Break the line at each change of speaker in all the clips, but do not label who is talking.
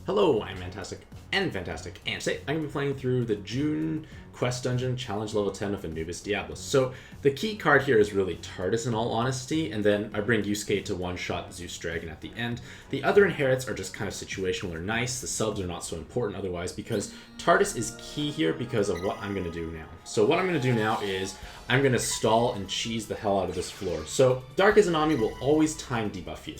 Hello, I'm Mantastic and Fantastic, and today I'm going to be playing through the June Quest Dungeon Challenge Level 10 of Anubis Diablos. So the key card here is really Tardis in all honesty, and then I bring Yusuke to one-shot Zeus Dragon at the end. The other inherits are just kind of situational. They're nice. The subs are not so important otherwise because Tardis is key here because of what I'm going to do now. So what I'm going to do now is I'm going to stall and cheese the hell out of this floor. So Dark Izanami will always time debuff you.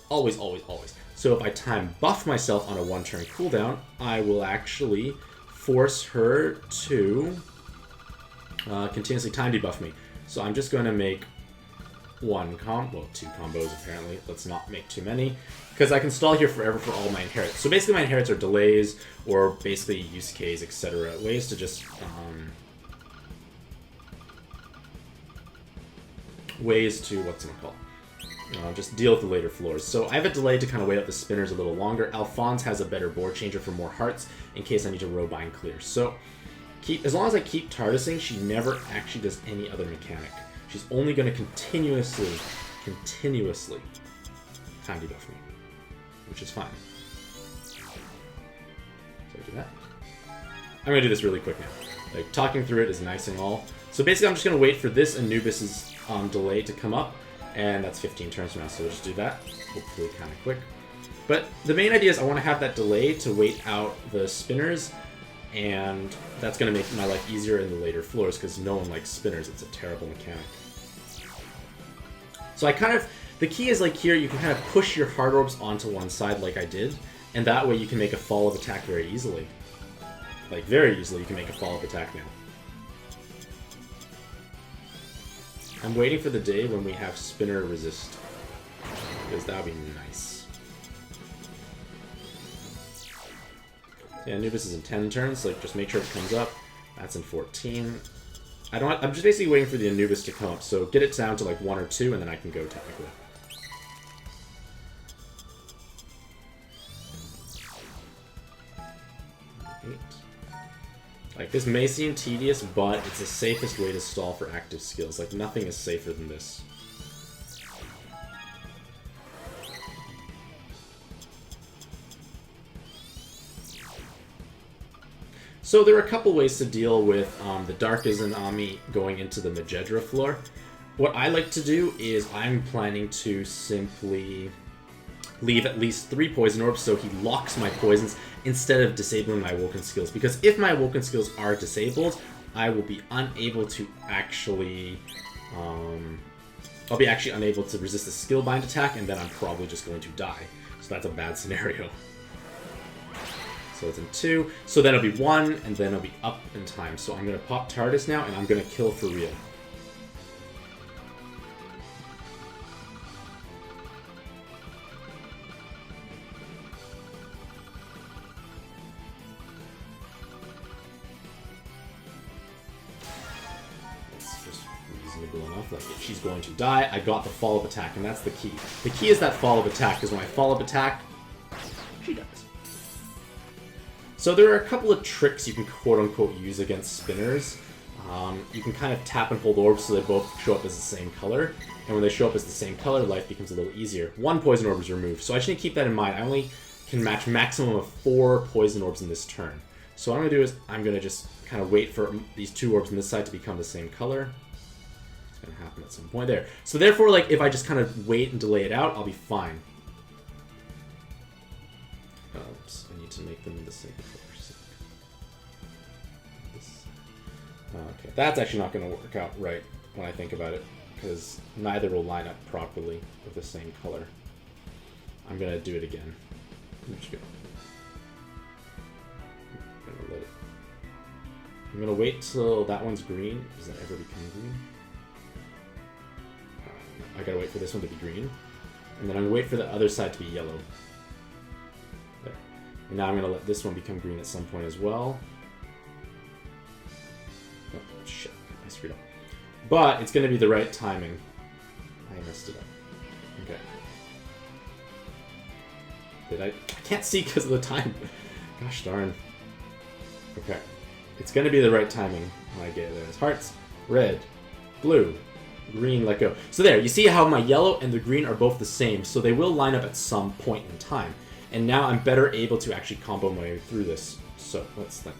Always, always, always. So if I time buff myself on a one-turn cooldown, I will actually force her to continuously time debuff me. So I'm just going to make two combos apparently. Let's not make too many, because I can stall here forever for all my inherits. So basically my inherits are delays, or basically use Ks, etc. Ways to just just deal with the later floors. So I have a delay to kind of wait out the spinners a little longer. Alphonse has a better board changer for more hearts in case I need to robind clear. So as long as I keep Tardising, she never actually does any other mechanic. She's only going to continuously time debuff me, which is fine. So I do that. I'm going to do this really quick now. Like, talking through it is nice and all. So basically I'm just going to wait for this Anubis's delay to come up. And that's 15 turns from now, so we'll just do that. Hopefully kind of quick. But the main idea is I want to have that delay to wait out the spinners, and that's going to make my life easier in the later floors, because no one likes spinners. It's a terrible mechanic. So the key is like here, you can kind of push your hard orbs onto one side like I did, and that way you can make a fall of attack very easily. Like, very easily you can make a fall of attack now. I'm waiting for the day when we have spinner resist, because that would be nice. Yeah, Anubis is in 10 turns, so like, just make sure it comes up. That's in 14. I'm just basically waiting for the Anubis to come up, so get it down to like 1 or 2, and then I can go technically. Like, this may seem tedious, but it's the safest way to stall for active skills. Like, nothing is safer than this. So there are a couple ways to deal with the Dark Izanami going into the Majedra floor. What I like to do is I'm planning to simply leave at least 3 poison orbs so he locks my poisons instead of disabling my Woken skills. Because if my Woken skills are disabled, I will be unable to actually... I'll be actually unable to resist the skill bind attack, and then I'm probably just going to die. So that's a bad scenario. So it's in 2. So then it'll be 1, and then it'll be up in time. So I'm going to pop Tardis now, and I'm going to kill for real. Enough. Like, if she's going to die, I got the fall of attack, and that's the key. The key is that fall of attack, because when I fall of attack, she dies. So there are a couple of tricks you can quote-unquote use against spinners. You can kind of tap and hold orbs so they both show up as the same color, and when they show up as the same color, life becomes a little easier. 1 poison orb is removed, so I just need to keep that in mind. I only can match maximum of 4 poison orbs in this turn. So what I'm going to do is I'm going to just kind of wait for these 2 orbs on this side to become the same color. Gonna happen at some point there. So therefore, like, if I just kind of wait and delay it out, I'll be fine. Oops, I need to make them the same color. Okay, that's actually not going to work out right when I think about it, because neither will line up properly with the same color. I'm going to do it again. I'm going to wait till that one's green. Does that ever become green? I gotta wait for this one to be green, and then I'm gonna wait for the other side to be yellow. There. And now I'm gonna let this one become green at some point as well. Oh, shit. I screwed up. But it's gonna be the right timing. I messed it up. Okay. I can't see because of the time. Gosh darn. Okay. It's gonna be the right timing when I get it. There's hearts, red, blue, green, let go. So there, you see how my yellow and the green are both the same, so they will line up at some point in time. And now I'm better able to actually combo my way through this. So let's think.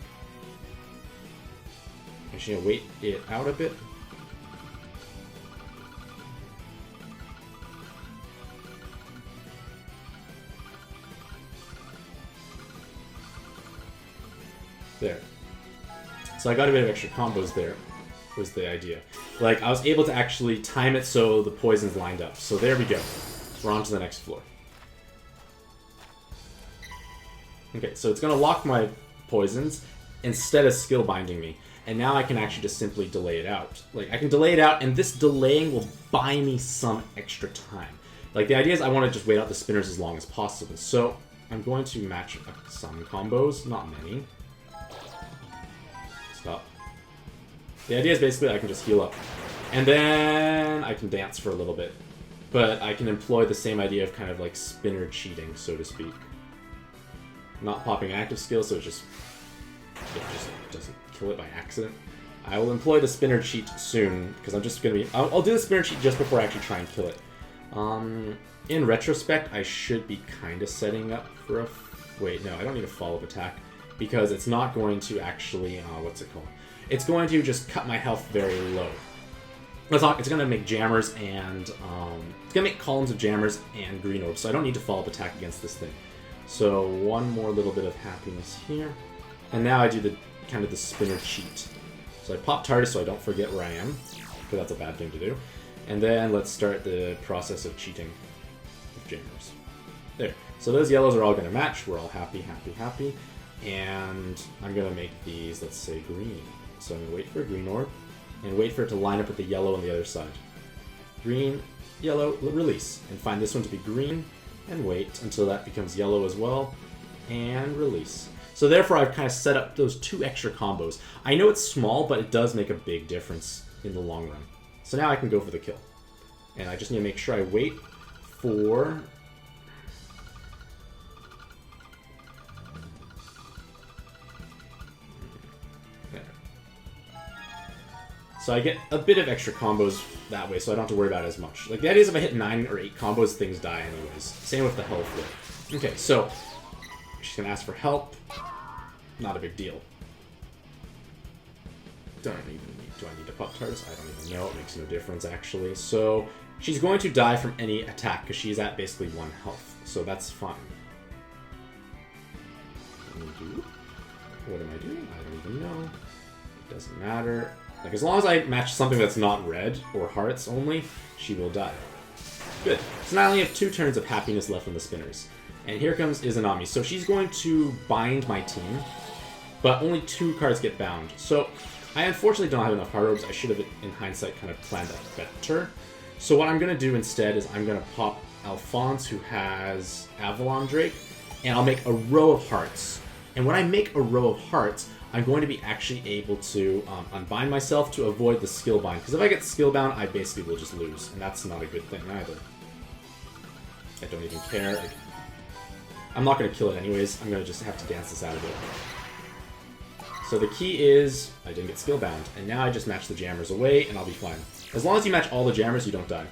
I'm just gonna wait it out a bit. There. So I got a bit of extra combos there, was the idea. Like, I was able to actually time it so the poisons lined up. So there we go. We're on to the next floor. Okay, so it's going to lock my poisons instead of skill binding me. And now I can actually just simply delay it out. Like, I can delay it out, and this delaying will buy me some extra time. Like, the idea is I want to just wait out the spinners as long as possible. So I'm going to match some combos, not many. Stop. The idea is basically I can just heal up. And then I can dance for a little bit. But I can employ the same idea of kind of like spinner cheating, so to speak. Not popping active skill, so it just doesn't kill it by accident. I will employ the spinner cheat soon, because I'm just going to be... I'll do the spinner cheat just before I actually try and kill it. In retrospect, I should be kind of setting up for a... Wait, no, I don't need a follow-up attack, because it's not going to actually... what's it called? It's going to just cut my health very low. It's going to make jammers and... it's going to make columns of jammers and green orbs, so I don't need to follow-up attack against this thing. So one more little bit of happiness here. And now I do the kind of the spinner cheat. So I pop Tardis so I don't forget where I am, because that's a bad thing to do. And then let's start the process of cheating with jammers. There. So those yellows are all going to match. We're all happy, happy, happy. And I'm going to make these, let's say, green. So I'm going to wait for a green orb, and wait for it to line up with the yellow on the other side. Green, yellow, release. And find this one to be green, and wait until that becomes yellow as well, and release. So therefore I've kind of set up those 2 extra combos. I know it's small, but it does make a big difference in the long run. So now I can go for the kill. And I just need to make sure I wait for... There. So I get a bit of extra combos that way, so I don't have to worry about it as much. Like, the idea is if I hit 9 or 8 combos, things die anyways. Same with the health flip. Okay, so she's gonna ask for help. Not a big deal. Do I need to pop Tardis? I don't even know. It makes no difference, actually. So she's going to die from any attack, because she's at basically 1 health. So that's fine. What am I doing? I don't even know. It doesn't matter. Like, as long as I match something that's not red, or hearts only, she will die. Good. So now I only have 2 turns of happiness left on the spinners. And here comes Izanami. So she's going to bind my team, but only 2 cards get bound. So I unfortunately don't have enough heart orbs. I should have, in hindsight, kind of planned that better. So what I'm going to do instead is I'm going to pop Alphonse, who has Avalon Drake, and I'll make a row of hearts. And when I make a row of hearts, I'm going to be actually able to unbind myself to avoid the skill bind. Because if I get skill bound, I basically will just lose. And that's not a good thing either. I don't even care. I'm not going to kill it anyways. I'm going to just have to dance this out of it. So the key is, I didn't get skill bound. And now I just match the jammers away, and I'll be fine. As long as you match all the jammers, you don't die.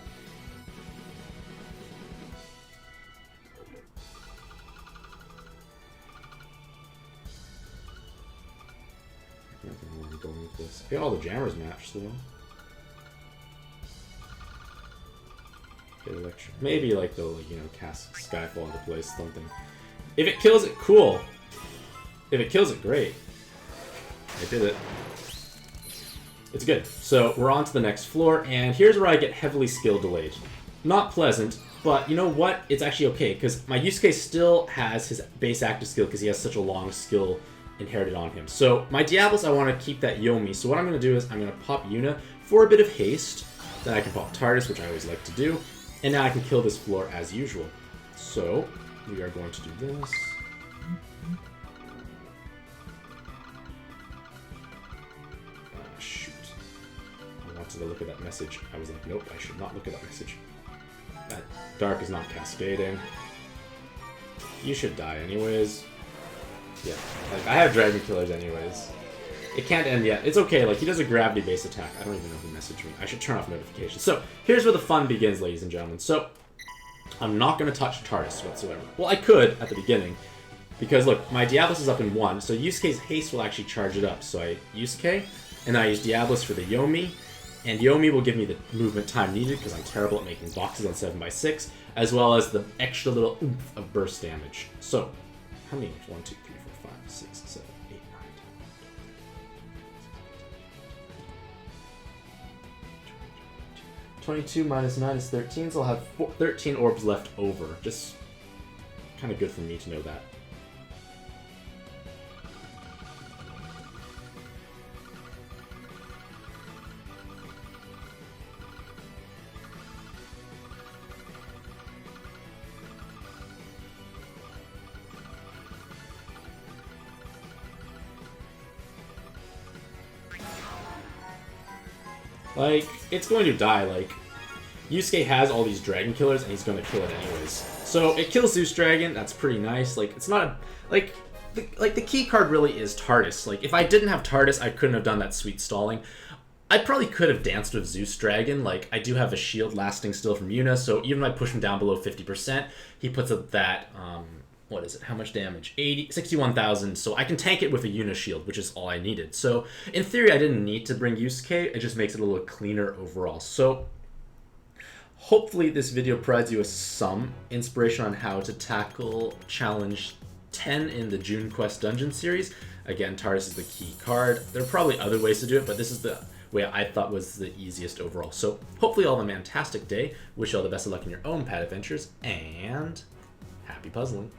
I don't know where I'm going with this. Get all the jammers matched, though. Get electric. Maybe like they'll, you know, cast Skyfall into place, something. If it kills it, cool. If it kills it, great. I did it. It's good. So we're on to the next floor, and here's where I get heavily skill delayed. Not pleasant, but you know what? It's actually okay, because my Yusuke still has his base active skill because he has such a long skill inherited on him. So my Diablos, I want to keep that Yomi. So what I'm going to do is I'm going to pop Yuna for a bit of haste. Then I can pop Tardis, which I always like to do. And now I can kill this floor as usual. So we are going to do this. Shoot. I wanted to look at that message. I was like, nope, I should not look at that message. That dark is not cascading. You should die anyways. Yeah, like, I have Dragon Killers anyways. It can't end yet. It's okay, like, he does a gravity-based attack. I don't even know who messaged me. I should turn off notifications. So, here's where the fun begins, ladies and gentlemen. So, I'm not going to touch Tardis whatsoever. Well, I could at the beginning, because look, my Diablos is up in 1, so Yusuke's haste will actually charge it up. So I Yusuke, and then I use Diablos for the Yomi, and Yomi will give me the movement time needed because I'm terrible at making boxes on 7x6, as well as the extra little oomph of burst damage. So, how many? 1, 2, 3, 4, 5, 6, 7, 8, 9, 10. 22 minus 9 is 13, so I'll have 13 orbs left over. Just kind of good for me to know that. Like, it's going to die. Like, Yusuke has all these dragon killers, and he's going to kill it anyways. So, it kills Zeus Dragon. That's pretty nice. Like, it's not a... Like, the key card really is Tardis. Like, if I didn't have Tardis, I couldn't have done that sweet stalling. I probably could have danced with Zeus Dragon. Like, I do have a shield lasting still from Yuna, so even if I push him down below 50%, he puts up that... what is it? How much damage? 61,000. So I can tank it with a Yuna shield, which is all I needed. So in theory, I didn't need to bring Yusuke. It just makes it a little cleaner overall. So hopefully this video provides you with some inspiration on how to tackle Challenge 10 in the June Quest Dungeon series. Again, Tardis is the key card. There are probably other ways to do it, but this is the way I thought was the easiest overall. So hopefully all have a fantastic day. Wish you all the best of luck in your own pad adventures, and happy puzzling.